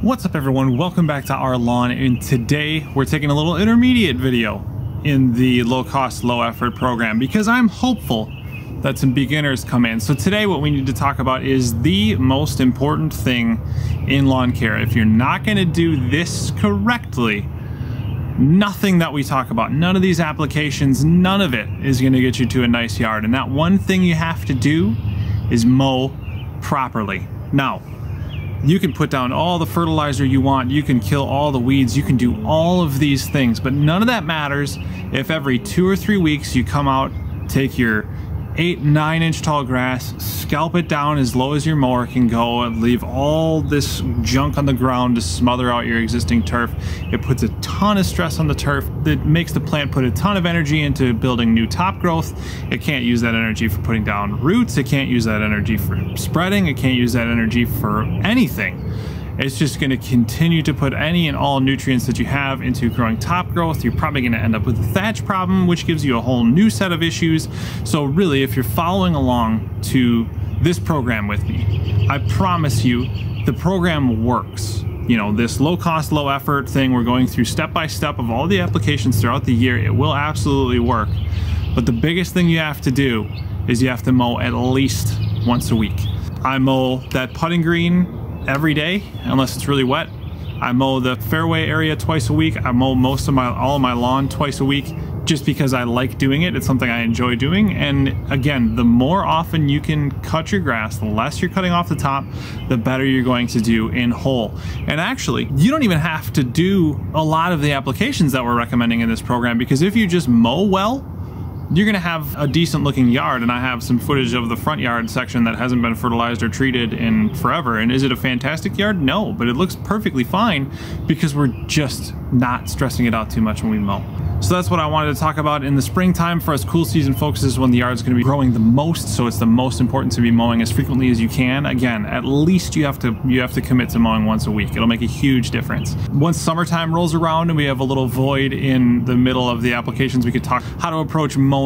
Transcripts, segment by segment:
What's up everyone, welcome back to our lawn, and today we're taking a little intermediate video in the low cost, low effort program because I'm hopeful that some beginners come in. So today what we need to talk about is the most important thing in lawn care. If you're not going to do this correctly, nothing that we talk about, none of these applications, none of it is going to get you to a nice yard. And that one thing you have to do is mow properly. Now, you can put down all the fertilizer you want, you can kill all the weeds, you can do all of these things, but none of that matters if every 2 or 3 weeks you come out, take your 8-9 inch tall grass, scalp it down as low as your mower can go, and leave all this junk on the ground to smother out your existing turf. It puts a ton of stress on the turf. That makes the plant put a ton of energy into building new top growth. It can't use that energy for putting down roots. It can't use that energy for spreading. It can't use that energy for anything. It's just going to continue to put any and all nutrients that you have into growing top growth. You're probably going to end up with a thatch problem, which gives you a whole new set of issues. So really, if you're following along to this program with me, I promise you the program works. You know, this low cost, low effort thing, we're going through step by step of all the applications throughout the year. It will absolutely work. But the biggest thing you have to do is you have to mow at least once a week. I mow that putting green every day unless it's really wet. I mow the fairway area twice a week. I mow all of my lawn twice a week just because I like doing it. It's something I enjoy doing. And again, the more often you can cut your grass, the less you're cutting off the top, the better you're going to do in whole. And actually, you don't even have to do a lot of the applications that we're recommending in this program, because if you just mow well, you're gonna have a decent looking yard. And I have some footage of the front yard section that hasn't been fertilized or treated in forever. And is it a fantastic yard? No, but it looks perfectly fine because we're just not stressing it out too much when we mow. So that's what I wanted to talk about. In the springtime, for us, cool season focus is when the yard's gonna be growing the most. So it's the most important to be mowing as frequently as you can. Again, at least you have to commit to mowing once a week. It'll make a huge difference. Once summertime rolls around and we have a little void in the middle of the applications, we could talk how to approach mowing.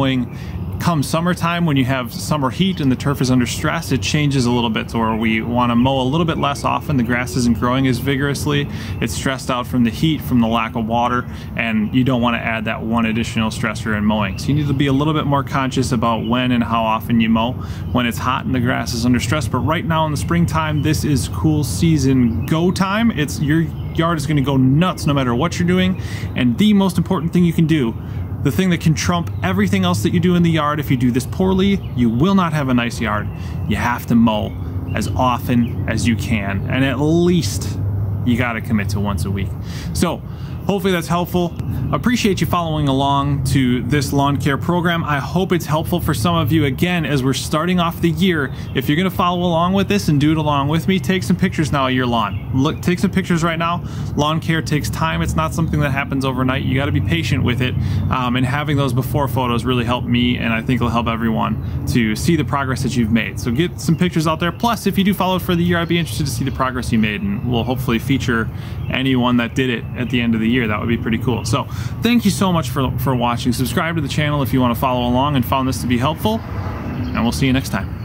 Come summertime, when you have summer heat and the turf is under stress, it changes a little bit to where we want to mow a little bit less often. The grass isn't growing as vigorously. It's stressed out from the heat, from the lack of water, and you don't want to add that one additional stressor in mowing. So you need to be a little bit more conscious about when and how often you mow when it's hot and the grass is under stress. But right now in the springtime, this is cool season go time. Your yard is going to go nuts no matter what you're doing. And the most important thing you can do, the thing that can trump everything else that you do in the yard, if you do this poorly, you will not have a nice yard. You have to mow as often as you can, and at least you got to commit to once a week. So hopefully that's helpful. Appreciate you following along to this lawn care program. I hope it's helpful for some of you. Again, as we're starting off the year, if you're going to follow along with this and do it along with me, take some pictures now of your lawn. Look, take some pictures right now. Lawn care takes time. It's not something that happens overnight. You got to be patient with it. And having those before photos really helped me, and I think it'll help everyone to see the progress that you've made. So get some pictures out there. Plus, if you do follow it for the year, I'd be interested to see the progress you made, and we'll hopefully feature anyone that did it at the end of the year. That would be pretty cool. So thank you so much for watching. Subscribe to the channel if you want to follow along and found this to be helpful, and we'll see you next time.